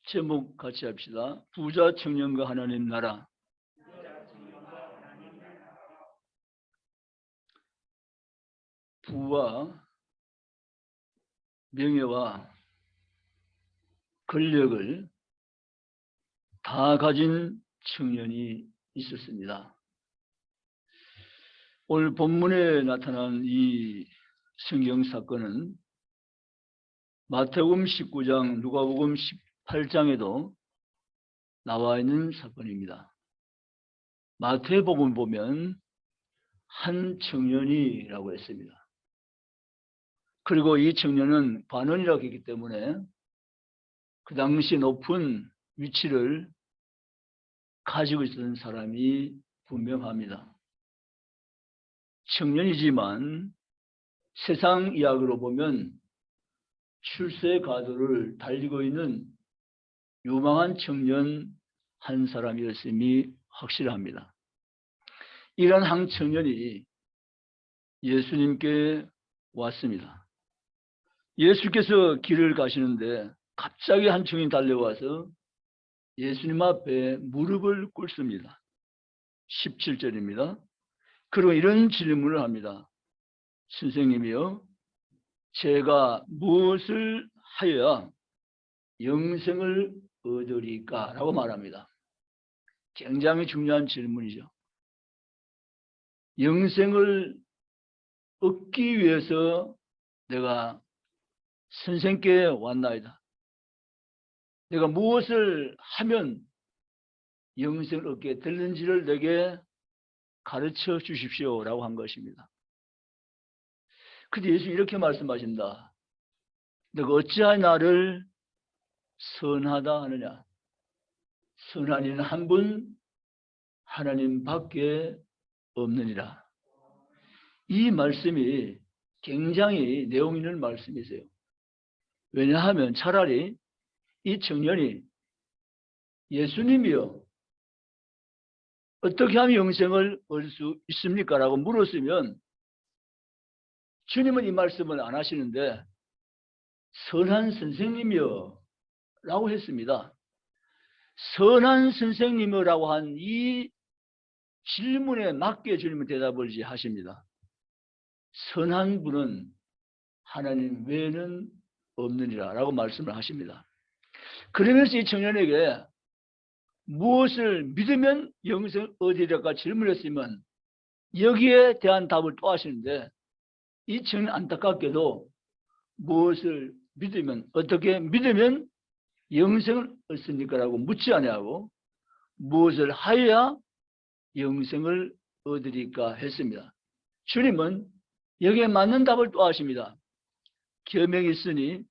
제목 같이 합시다. 부자 청년과 하나님 나라. 부와 명예와 권력을 다 가진 청년이 있었습니다. 오늘 본문에 나타난 이 성경 사건은 마태복음 19장, 누가복음 18장에도 나와 있는 사건입니다. 마태복음 보면 한 청년이라고 했습니다. 그리고 이 청년은 관원이라고 했기 때문에 그 당시 높은 위치를 가지고 있었던 사람이 분명합니다. 청년이지만 세상 이야기로 보면 출세 가도를 달리고 있는 유망한 청년 한 사람이었음이 확실합니다. 이런 한 청년이 예수님께 왔습니다. 예수께서 길을 가시는데 갑자기 한 청년이 달려와서 예수님 앞에 무릎을 꿇습니다. 17절입니다. 그리고 이런 질문을 합니다. 선생님이요, 제가 무엇을 하여야 영생을 얻으리까? 라고 말합니다. 굉장히 중요한 질문이죠. 영생을 얻기 위해서 내가 선생께 왔나이다. 내가 무엇을 하면 영생을 얻게 되는지를 내게 가르쳐 주십시오 라고 한 것입니다. 근데 예수 이렇게 말씀하신다. 너가 어찌하여 나를 선하다 하느냐? 선한 이는 한 분 하나님밖에 없느니라. 이 말씀이 굉장히 내용 있는 말씀이세요. 왜냐하면 차라리 이 청년이 예수님이요, 어떻게 하면 영생을 얻을 수 있습니까? 라고 물었으면 주님은 이 말씀을 안 하시는데 선한 선생님이요 라고 했습니다. 선한 선생님이라고 한 이 질문에 맞게 주님은 대답을 하십니다. 선한 분은 하나님 외에는 없느니라 라고 말씀을 하십니다. 그러면서 이 청년에게 무엇을 믿으면 영생을 얻으리까 질문했으면 여기에 대한 답을 또 하시는데 이 청년 안타깝게도 무엇을 믿으면, 어떻게 믿으면 영생을 얻습니까? 라고 묻지 아니하고 무엇을 하여야 영생을 얻으리까 했습니다. 주님은 여기에 맞는 답을 또 하십니다. 계명이 있으니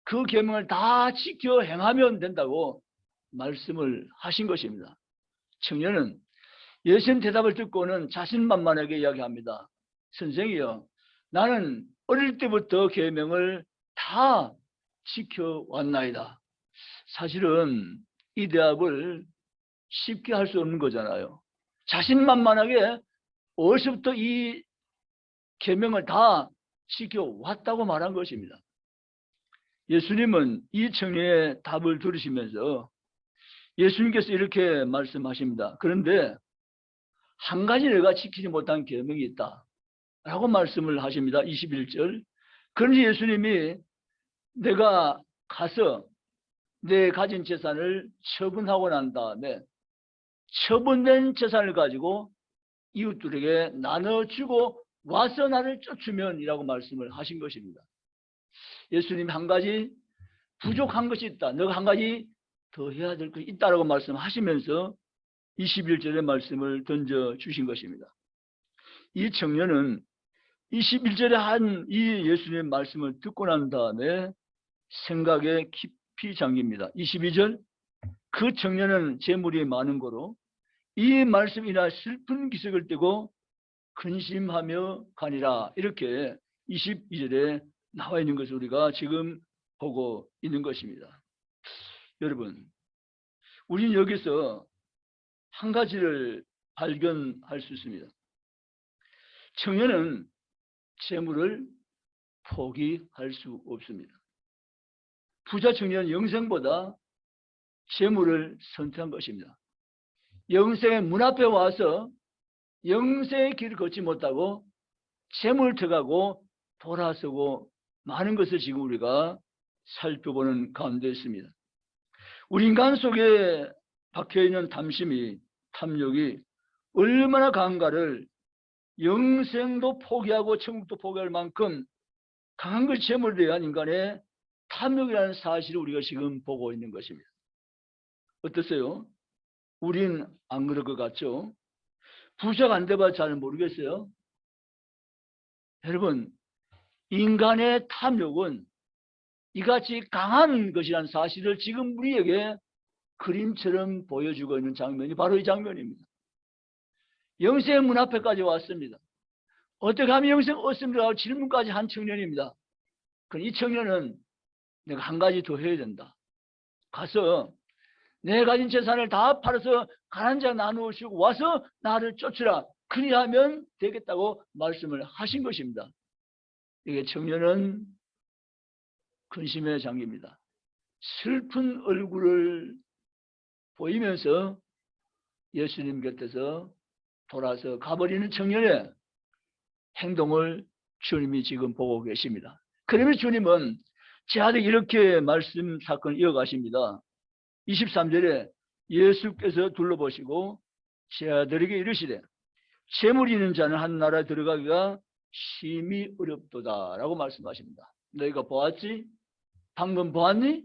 그 계명을 다 지켜 행하면 된다고 말씀을 하신 것입니다. 청년은 예수님 대답을 듣고는 자신만만하게 이야기합니다. 선생이요, 나는 어릴 때부터 계명을 다 지켜왔나이다. 사실은 이 대답을 쉽게 할 수 없는 거잖아요. 자신만만하게 어디서부터 이 계명을 다 지켜왔다고 말한 것입니다. 예수님은 이 청년의 답을 들으시면서 예수님께서 이렇게 말씀하십니다. 그런데 한 가지 내가 지키지 못한 계명이 있다 라고 말씀을 하십니다. 21절. 그런지 예수님이 내가 가서 내 가진 재산을 처분하고 난 다음에 처분된 재산을 가지고 이웃들에게 나눠주고 와서 나를 쫓으면 이라고 말씀을 하신 것입니다. 예수님 한 가지 부족한 것이 있다. 너가 한 가지 더 해야 될 것이 있다라고 말씀하시면서 21절의 말씀을 던져주신 것입니다. 이 청년은 21절에 한 이 예수님의 말씀을 듣고 난 다음에 생각에 깊이 잠깁니다. 22절, 그 청년은 재물이 많은 거로 이 말씀이나 슬픈 기색을 띠고 근심하며 가니라. 이렇게 22절에 나와 있는 것을 우리가 지금 보고 있는 것입니다. 여러분, 우리는 여기서 한 가지를 발견할 수 있습니다. 청년은 재물을 포기할 수 없습니다. 부자 청년 영생보다 재물을 선택한 것입니다. 영생의 문 앞에 와서 영생의 길을 걷지 못하고 재물을 택하고 돌아서고 많은 것을 지금 우리가 살펴보는 가운데 있습니다. 우리 인간 속에 박혀있는 탐심이, 탐욕이 얼마나 강한가를 영생도 포기하고 천국도 포기할 만큼 강한 것이 재물에 대한 인간의 탐욕이라는 사실을 우리가 지금 보고 있는 것입니다. 어떠세요? 우린 안 그럴 것 같죠? 부자가 안 돼봐 잘 모르겠어요. 여러분, 인간의 탐욕은 이같이 강한 것이라는 사실을 지금 우리에게 그림처럼 보여주고 있는 장면이 바로 이 장면입니다. 영생의 문 앞에까지 왔습니다. 어떻게 하면 영생 얻습니까? 질문까지 한 청년입니다. 그럼 이 청년은 내가 한 가지 더 해야 된다. 가서 내 가진 재산을 다 팔아서 가난한 자 나누어 주고 와서 나를 쫓으라. 그리하면 되겠다고 말씀을 하신 것입니다. 이게 청년은 근심에 잠깁니다. 슬픈 얼굴을 보이면서 예수님 곁에서 돌아서 가버리는 청년의 행동을 주님이 지금 보고 계십니다. 그러면 주님은 제 아들 이렇게 말씀 사건을 이어가십니다. 23절에 예수께서 둘러보시고 제 아들에게 이르시되 재물이 있는 자는 한 나라에 들어가기가 심히 어렵도다 라고 말씀하십니다. 너희가 보았지? 방금 보았니?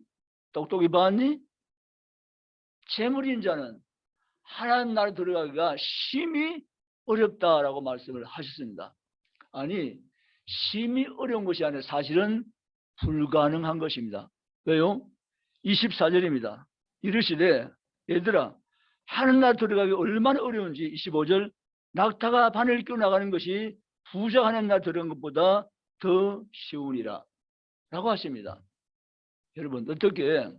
똑똑히 보았니? 재물이 있는 자는 하나님 나라에 들어가기가 심히 어렵다라고 말씀을 하셨습니다. 아니, 심히 어려운 것이 아니라 사실은 불가능한 것입니다. 왜요? 24절입니다. 이르시되 얘들아 하늘 나라 들어가기 얼마나 어려운지 25절 낙타가 바늘 끼고 나가는 것이 부자 하늘 나라 들어간 것보다 더 쉬우니라 라고 하십니다. 여러분 어떻게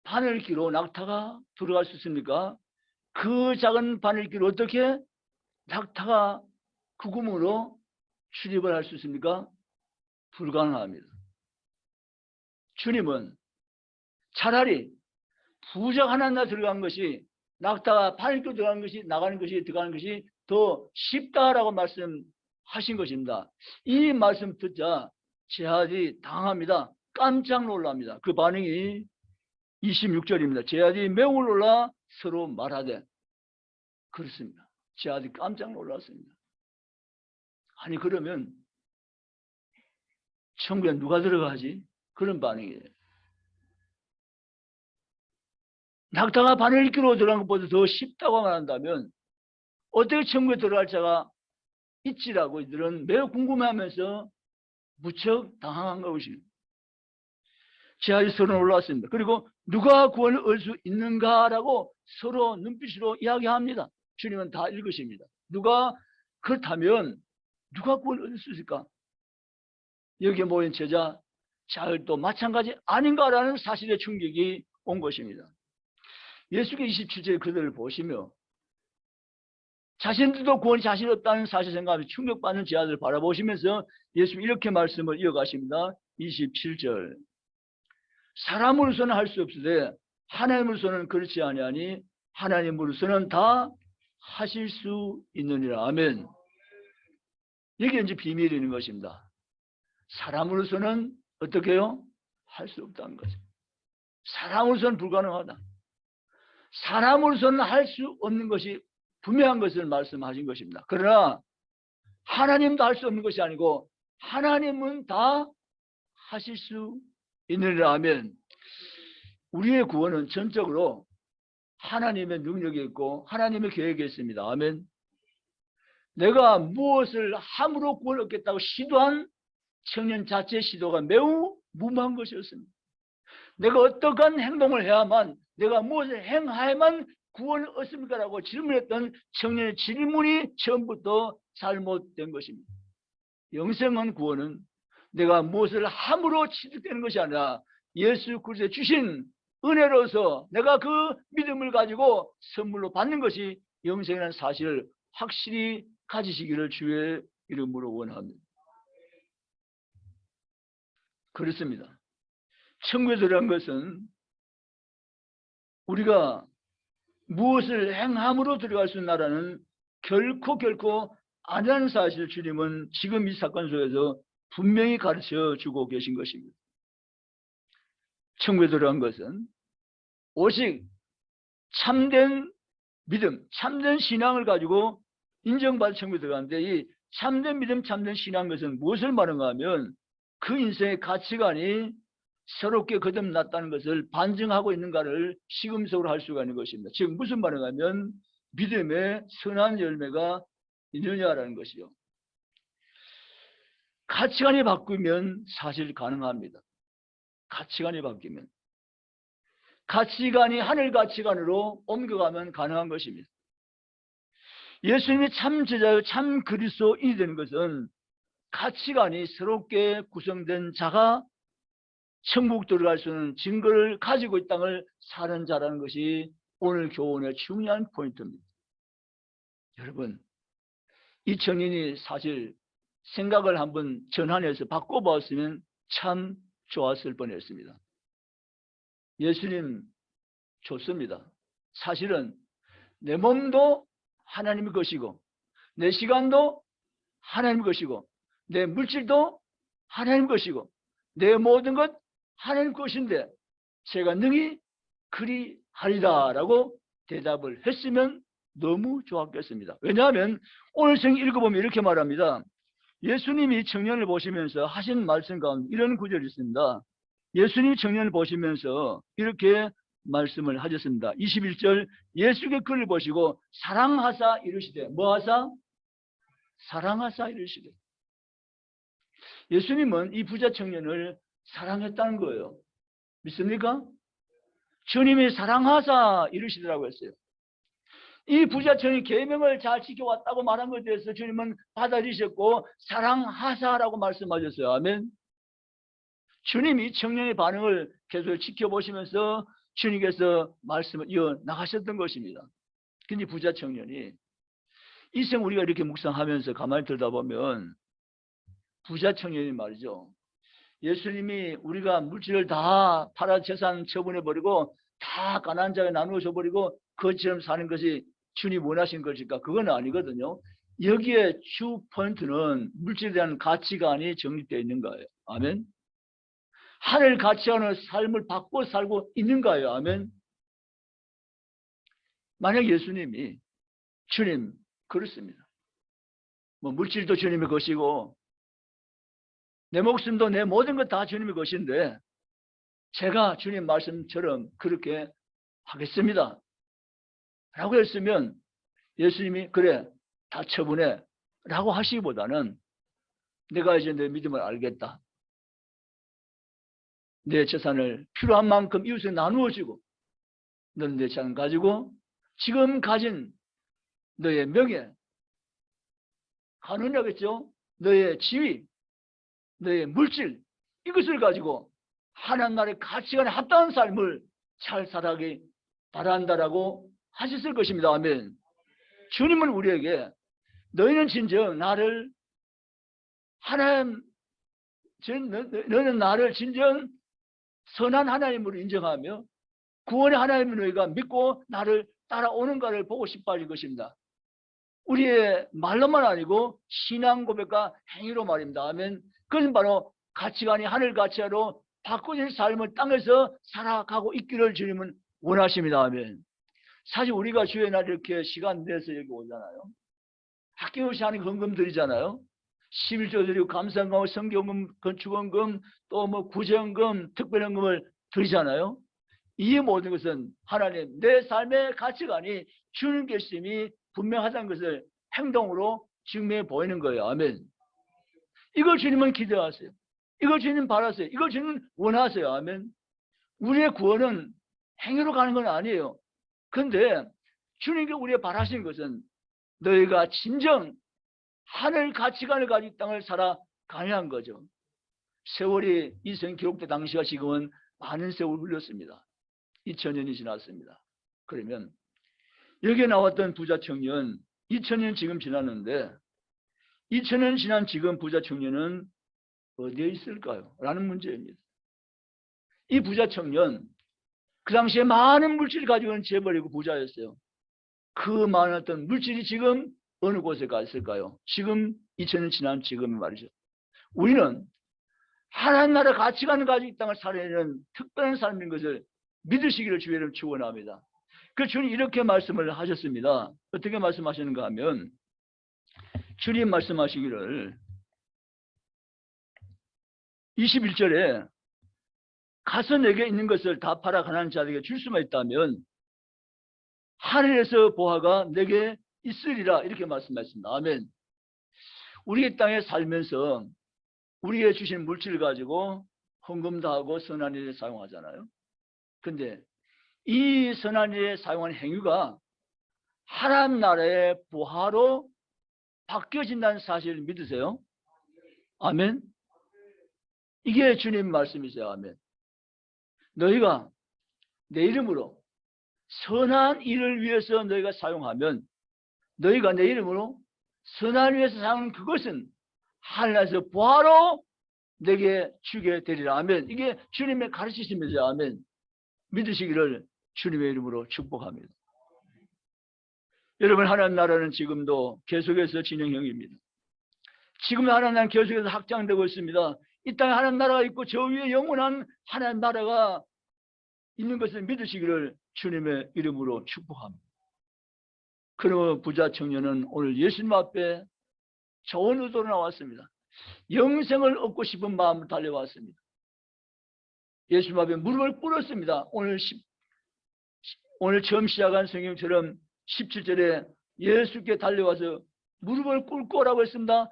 바늘기로 낙타가 들어갈 수 있습니까? 그 작은 바늘기로 어떻게 낙타가 그 구멍으로 출입을 할 수 있습니까? 불가능합니다. 주님은 차라리 부자 하나 들어간 것이 낙타가 바늘기로 들어가는 것이 들어가는 것이 더 쉽다라고 말씀하신 것입니다. 이 말씀 듣자 제 아들이 당합니다. 깜짝 놀랍니다. 그 반응이 26절입니다. 제 아들이 매우 놀라 서로 말하되 그렇습니다. 제 아들이 깜짝 놀랐습니다. 아니 그러면 천국에 누가 들어가지? 그런 반응이에요. 낙타가 바늘기로 들어간 것보다 더 쉽다고 말한다면 어떻게 천국에 들어갈 자가 있지라고 이들은 매우 궁금해하면서 무척 당황한 것입니다. 제 아들이 서로 놀랐습니다. 그리고 누가 구원을 얻을 수 있는가라고 서로 눈빛으로 이야기합니다. 주님은 다 읽으십니다. 누가 그렇다면 누가 구원을 얻을 수 있을까? 여기에 모인 제자 자들도 마찬가지 아닌가라는 사실의 충격이 온 것입니다. 예수께서 27절에 그들을 보시며 자신들도 구원이 자신 없다는 사실 생각하며 충격받는 제자들을 바라보시면서 예수님 이렇게 말씀을 이어가십니다. 27절 사람으로서는 할 수 없으되 하나님으로서는 그렇지 아니하니 하나님으로서는 다 하실 수 있느니라. 아멘. 이게 이제 비밀이 있는 것입니다. 사람으로서는 어떻게 해요? 할 수 없다는 거죠. 사람으로서는 불가능하다. 사람으로서는 할 수 없는 것이 분명한 것을 말씀하신 것입니다. 그러나 하나님도 할 수 없는 것이 아니고 하나님은 다 하실 수 있느니라 하면 우리의 구원은 전적으로 하나님의 능력이 있고 하나님의 계획이 있습니다. 아멘. 내가 무엇을 함으로 구원을 얻겠다고 시도한 청년 자체의 시도가 매우 무모한 것이었습니다. 내가 어떠한 행동을 해야만 내가 무엇을 행해야만 구원을 얻습니까? 라고 질문했던 청년의 질문이 처음부터 잘못된 것입니다. 영생한 구원은 내가 무엇을 함으로 취득되는 것이 아니라 예수 그리스도의 주신 은혜로서 내가 그 믿음을 가지고 선물로 받는 것이 영생이라는 사실을 확실히 가지시기를 주의 이름으로 원합니다. 그렇습니다. 천국에 들어간 것은 우리가 무엇을 행함으로 들어갈 수 있는 나라는 결코 아니라는 사실을 주님은 지금 이 사건 속에서 분명히 가르쳐 주고 계신 것입니다. 천국에 들어간 것은 오직 참된 믿음, 참된 신앙을 가지고 인정받을 천국에 들어가는데, 이 참된 믿음, 참된 신앙 것은 무엇을 말하는가 하면 그 인생의 가치관이 새롭게 거듭났다는 것을 반증하고 있는가를 시금석으로 할 수가 있는 것입니다. 즉 무슨 말인가 하면 믿음의 선한 열매가 있느냐라는 것이요. 가치관이 바뀌면 사실 가능합니다. 가치관이 바뀌면. 가치관이 하늘 가치관으로 옮겨가면 가능한 것입니다. 예수님이 참 제자요 참 그리스도인이 되는 것은 가치관이 새롭게 구성된 자가 천국 들어갈 수 있는 증거를 가지고 이 땅을 사는 자라는 것이 오늘 교훈의 중요한 포인트입니다. 여러분, 이 청년이 사실 생각을 한번 전환해서 바꿔보았으면 참 좋았을 뻔했습니다. 예수님 좋습니다. 사실은 내 몸도 하나님의 것이고 내 시간도 하나님의 것이고 내 물질도 하나님의 것이고 내 모든 것 하나님 것인데 제가 능히 그리하리라 라고 대답을 했으면 너무 좋았겠습니다. 왜냐하면 오늘 성경 읽어보면 이렇게 말합니다. 예수님이 청년을 보시면서 하신 말씀 가운데 이런 구절이 있습니다. 예수님이 청년을 보시면서 이렇게 말씀을 하셨습니다. 21절 예수께 그를 보시고 사랑하사 이르시되 뭐하사? 사랑하사 이르시되. 예수님은 이 부자 청년을 사랑했다는 거예요. 믿습니까? 주님이 사랑하사 이르시더라고 했어요. 이 부자 청년이 계명을 잘 지켜왔다고 말한 것에 대해서 주님은 받아들이셨고 사랑하사라고 말씀하셨어요. 아멘. 주님이 청년의 반응을 계속 지켜보시면서 주님께서 말씀을 이어나가셨던 것입니다. 근데 부자 청년이 이 생 우리가 이렇게 묵상하면서 가만히 들다 보면 부자 청년이 말이죠. 예수님이 우리가 물질을 다 팔아 재산 처분해버리고 다 가난한 자에 나누어 줘버리고 그것처럼 사는 것이 주님 원하신 것일까? 그건 아니거든요. 여기에 주 포인트는 물질에 대한 가치관이 정립되어 있는 거예요. 아멘. 하늘 가치관의 삶을 바꿔 살고 있는 거예요. 아멘. 만약 예수님이 주님 그렇습니다. 뭐 물질도 주님의 것이고 내 목숨도 내 모든 것 다 주님의 것인데 제가 주님 말씀처럼 그렇게 하겠습니다 라고 했으면 예수님이 그래 다 처분해 라고 하시기보다는 내가 이제 내 믿음을 알겠다. 내 재산을 필요한 만큼 이웃에 나누어주고 너는 내 재산 가지고 지금 가진 너의 명예 가느냐겠죠. 너의 지위 너의 물질 이것을 가지고 하나님 나라의 가치관에 합당한 삶을 잘 살아가기 바란다라고 하셨을 것입니다. 아멘. 주님은 우리에게 너희는 진정 나를 하나님 너는 나를 진정 선한 하나님으로 인정하며 구원의 하나님을 너희가 믿고 나를 따라오는가를 보고 싶어 하는 것입니다. 우리의 말로만 아니고 신앙 고백과 행위로 말입니다. 아멘. 그것은 바로 가치관이 하늘 가치로 바꿔진 삶을 땅에서 살아가고 있기를 주님은 원하십니다. 아멘. 사실 우리가 주의 날 이렇게 시간 내서 여기 오잖아요. 아낌없이 하는 헌금 드리잖아요. 11조 드리고 감사헌금, 성경금, 건축헌금, 또 뭐 구제헌금, 특별헌금을 드리잖아요. 이 모든 것은 하나님 내 삶의 가치관이 주님 계심이 분명하다는 것을 행동으로 증명해 보이는 거예요. 아멘. 이걸 주님은 기대하세요. 이걸 주님 바라세요. 이걸 주님 원하세요. 아멘. 우리의 구원은 행위로 가는 건 아니에요. 그런데 주님께 우리가 바라시는 것은 너희가 진정 하늘 가치관을 가진 땅을 살아가야 한 거죠. 세월이 이생 기록된 당시와 지금은 많은 세월을 흘렸습니다. 2000년이 지났습니다. 그러면 여기에 나왔던 부자 청년 2000년 지금 지났는데 2000년 지난 지금 부자 청년은 어디에 있을까요? 라는 문제입니다. 이 부자 청년 그 당시에 많은 물질을 가지고는 재벌이고 부자였어요. 그 많은 어떤 물질이 지금 어느 곳에 가 있을까요? 지금 2000년 지난 지금 말이죠. 우리는 하나님 나라 가치관을 가지고 이 땅을 살아내는 특별한 삶인 것을 믿으시기를 주의를 축원합니다. 그 주님 이렇게 말씀을 하셨습니다. 어떻게 말씀하시는가 하면 주님 말씀하시기를 21절에 가서 내게 있는 것을 다 팔아 가난한 자에게 줄 수만 있다면 하늘에서 보화가 내게 있으리라 이렇게 말씀하셨습니다. 아멘. 우리 땅에 살면서 우리에게 주신 물질을 가지고 헌금도 하고 선한 일에 사용하잖아요. 근데 이 선한 일에 사용하는 행위가 하나님 나라의 보화로 바뀌어진다는 사실을 믿으세요? 아멘. 이게 주님 말씀이세요. 아멘. 너희가 내 이름으로 선한 일을 위해서 너희가 사용하면 너희가 내 이름으로 선한 일을 위해서 사용하는 그것은 하늘에서 보화로 내게 주게 되리라. 아멘. 이게 주님의 가르치심이죠. 아멘. 믿으시기를 주님의 이름으로 축복합니다. 여러분, 하나님 나라는 지금도 계속해서 진행형입니다. 지금 하나님 나라는 계속해서 확장되고 있습니다. 이 땅에 하나님 나라가 있고 저 위에 영원한 하나님 나라가 있는 것을 믿으시기를 주님의 이름으로 축복합니다. 그러므로 부자 청년은 오늘 예수님 앞에 좋은 의도로 나왔습니다. 영생을 얻고 싶은 마음으로 달려왔습니다. 예수님 앞에 무릎을 꿇었습니다. 오늘 처음 시작한 성경처럼 17절에 예수께 달려와서 무릎을 꿇고 오라고 했습니다.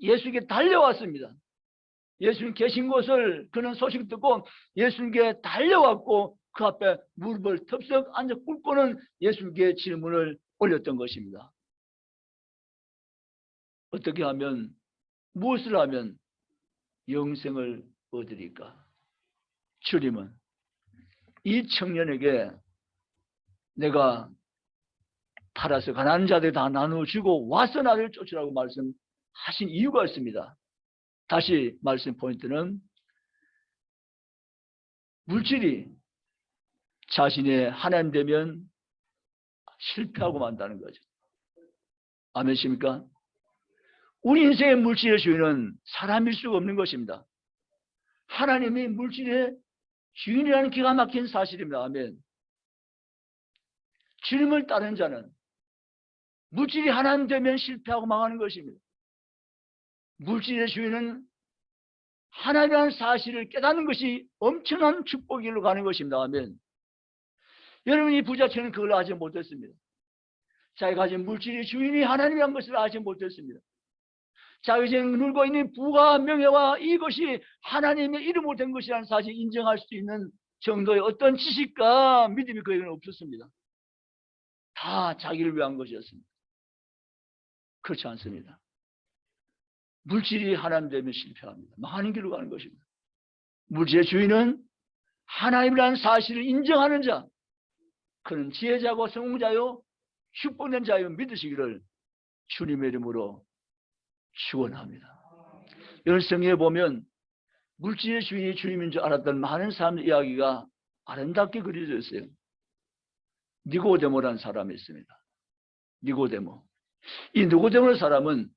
예수께 달려왔습니다. 예수님 계신 곳을 그는 소식 듣고 예수님께 달려왔고 그 앞에 무릎을 덥석 앉아 꿇고는 예수님께 질문을 올렸던 것입니다. 어떻게 하면, 무엇을 하면 영생을 얻으리까? 주님은 이 청년에게 내가 팔아서 가난한 자들 다 나누어주고 와서 나를 쫓으라고 말씀하신 이유가 있습니다. 다시 말씀 포인트는 물질이 자신의 하나님 되면 실패하고 만다는 거죠. 아멘이십니까? 우리 인생의 물질의 주인은 사람일 수가 없는 것입니다. 하나님이 물질의 주인이라는 기가 막힌 사실입니다. 아멘. 주님을 따르는 자는 물질이 하나님 되면 실패하고 망하는 것입니다. 물질의 주인은 하나님이라는 사실을 깨닫는 것이 엄청난 축복일로 가는 것입니다. 아멘. 여러분이 부자처럼 그걸 알지 못했습니다. 자기가 가진 물질의 주인이 하나님이라는 것을 알지 못했습니다. 자기가 지금 누리고 있는 부와 명예와 이것이 하나님의 이름으로 된 것이라는 사실을 인정할 수 있는 정도의 어떤 지식과 믿음이 그에게는 없었습니다. 다 자기를 위한 것이었습니다. 그렇지 않습니다. 물질이 하나님 되면 실패합니다. 망하는 길로 가는 것입니다. 물질의 주인은 하나님이라는 사실을 인정하는 자, 그는 지혜자고 성공자요 축복된 자요 믿으시기를 주님의 이름으로 축원합니다. 이런 성경에 보면 물질의 주인이 주님인 줄 알았던 많은 사람의 이야기가 아름답게 그려져 있어요. 니고데모라는 사람이 있습니다. 니고데모. 이 니고데모라는 사람은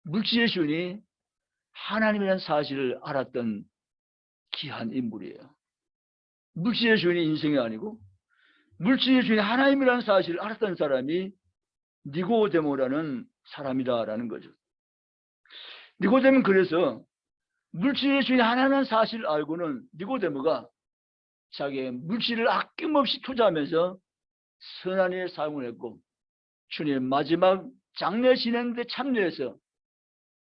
물질의 주인이 하나님이라는 사실을 알았던 귀한 인물이에요. 물질의 주인이 인생이 아니고 물질의 주인이 하나님이라는 사실을 알았던 사람이 니고데모라는 사람이다라는 거죠. 니고데모는 그래서 물질의 주인이 하나님이라는 사실을 알고는 니고데모가 자기의 물질을 아낌없이 투자하면서 선한 일에 사용을 했고 주님의 마지막 장례 진행대 참여해서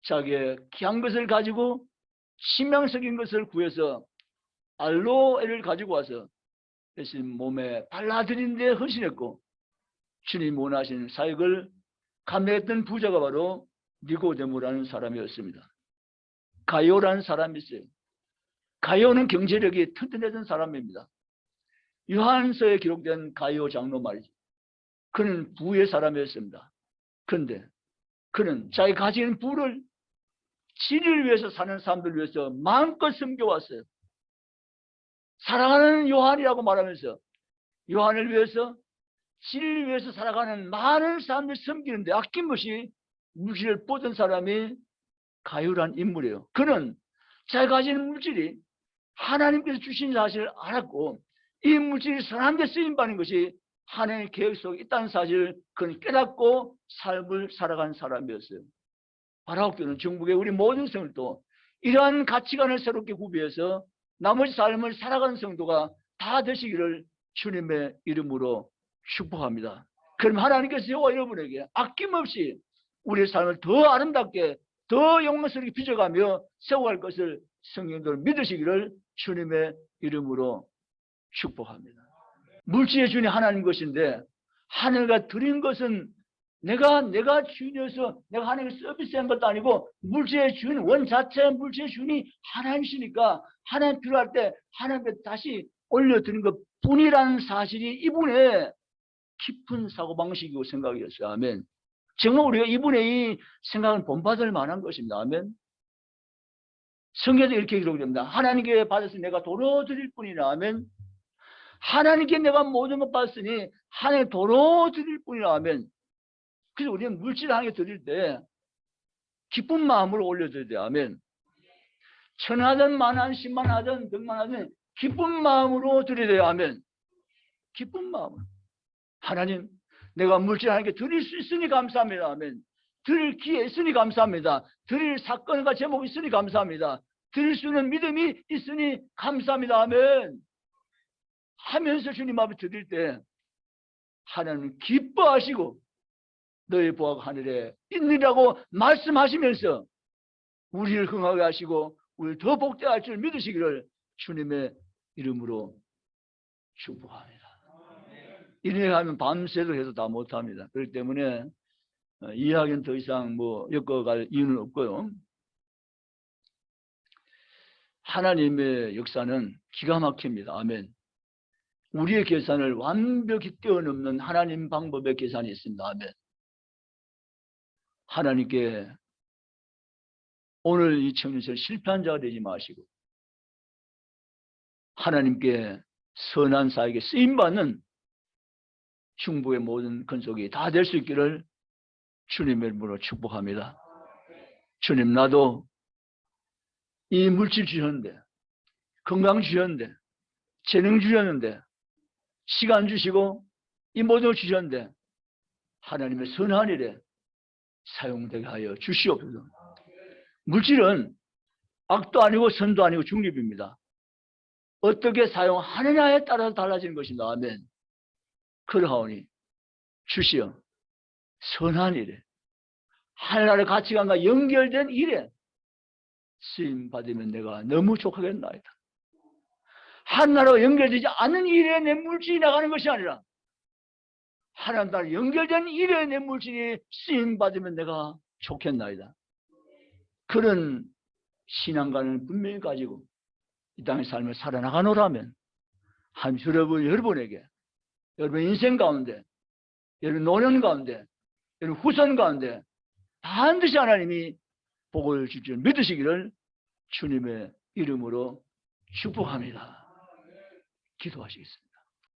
자기의 귀한 것을 가지고 신명적인 것을 구해서 알로에를 가지고 와서 예수님 몸에 발라드린 데 헌신했고 주님 원하시는 사역을 감당했던 부자가 바로 니고데모라는 사람이었습니다. 가요라는 사람이 있어요. 가요는 경제력이 튼튼해진 사람입니다. 요한서에 기록된 가요 장로 말이죠. 그는 부의 사람이었습니다. 그런데 그는 자기 가진 부를 진리를 위해서 사는 사람들을 위해서 마음껏 섬겨왔어요. 사랑하는 요한이라고 말하면서 요한을 위해서 진리를 위해서 살아가는 많은 사람들을 섬기는데 아낌없이 물질을 뻗은 사람이 가룟한 인물이에요. 그는 자기가 가진 물질이 하나님께서 주신 사실을 알았고 이 물질이 선한 데 쓰임받는 것이 하나님의 계획 속에 있다는 사실을 그는 깨닫고 삶을 살아간 사람이었어요. 바라옵교는 전국의 우리 모든 성도도 이러한 가치관을 새롭게 구비해서 나머지 삶을 살아가는 성도가 다 되시기를 주님의 이름으로 축복합니다. 그럼 하나님께서 저와 여러분에게 아낌없이 우리의 삶을 더 아름답게 더 영광스럽게 빚어가며 세워갈 것을 성령들 믿으시기를 주님의 이름으로 축복합니다. 물질의 주인이 하나님 것인데 하늘과 드린 것은 내가 주인이어서 내가 하나님께 서비스한 것도 아니고 물질의 주인 원 자체 물질의 주인이 하나님이시니까 하나님 필요할 때 하나님께 다시 올려드린 것 뿐이라는 사실이 이분의 깊은 사고방식이고 생각이었어요. 아멘. 정말 우리가 이분의 이 생각을 본받을 만한 것입니다. 아멘. 성경에도 이렇게 기록됩니다. 하나님께 받았으니 내가 도로 드릴 뿐이라. 아멘. 하나님께 내가 모든 것 받았으니 하나님께 도로 드릴 뿐이라. 아멘. 그래서 우리는 물질 하나님께 드릴 때 기쁜 마음으로 올려드려야 돼요. 아멘. 천하든 만한 10만 하든 100만 하든 기쁜 마음으로 드려야 돼요. 아멘. 기쁜 마음으로. 하나님, 내가 물질 하나님께 드릴 수 있으니 감사합니다. 아멘. 드릴 기회 있으니 감사합니다. 드릴 사건과 제목이 있으니 감사합니다. 드릴 수 있는 믿음이 있으니 감사합니다. 아멘. 하면서 주님 앞에 드릴 때 하나님 기뻐하시고 너의 보화가 하늘에 있느라고 말씀하시면서 우리를 흥하게 하시고 우리를 더 복되게 할 줄 믿으시기를 주님의 이름으로 축복합니다. 이렇게 하면 밤새도 해도 다 못합니다. 그렇기 때문에 이야기는 더 이상 엮어갈 이유는 없고요. 하나님의 역사는 기가 막힙니다. 아멘. 우리의 계산을 완벽히 뛰어넘는 하나님 방법의 계산이 있습니다. 아멘. 하나님께 오늘 이 청년처럼 실패한 자가 되지 마시고 하나님께 선한 사에게 쓰임받는 중부의 모든 건속이 다 될 수 있기를 주님의 이름으로 축복합니다. 주님, 나도 이 물질 주셨는데 건강 주셨는데 재능 주셨는데 시간 주시고 이 모든 걸 주셨는데 하나님의 선한 일에 사용되게 하여 주시옵소서. 물질은 악도 아니고 선도 아니고 중립입니다. 어떻게 사용하느냐에 따라서 달라지는 것입니다. 아멘. 그러하오니 주시어 선한 일에 하나님의 가치관과 연결된 일에 쓰임 받으면 내가 너무 족하겠나이다. 하나님과 연결되지 않는 일에 내 물질이 나가는 것이 아니라 하나님과 연결된 일에 내 물질이 쓰임 받으면 내가 좋겠나이다. 그런 신앙관을 분명히 가지고 이 땅의 삶을 살아나가노라면 한 여러분에게 여러분 인생 가운데 여러분 노년 가운데 여러분 후손 가운데 반드시 하나님이 복을 줄 줄 믿으시기를 주님의 이름으로 축복합니다. 기도하시겠습니다.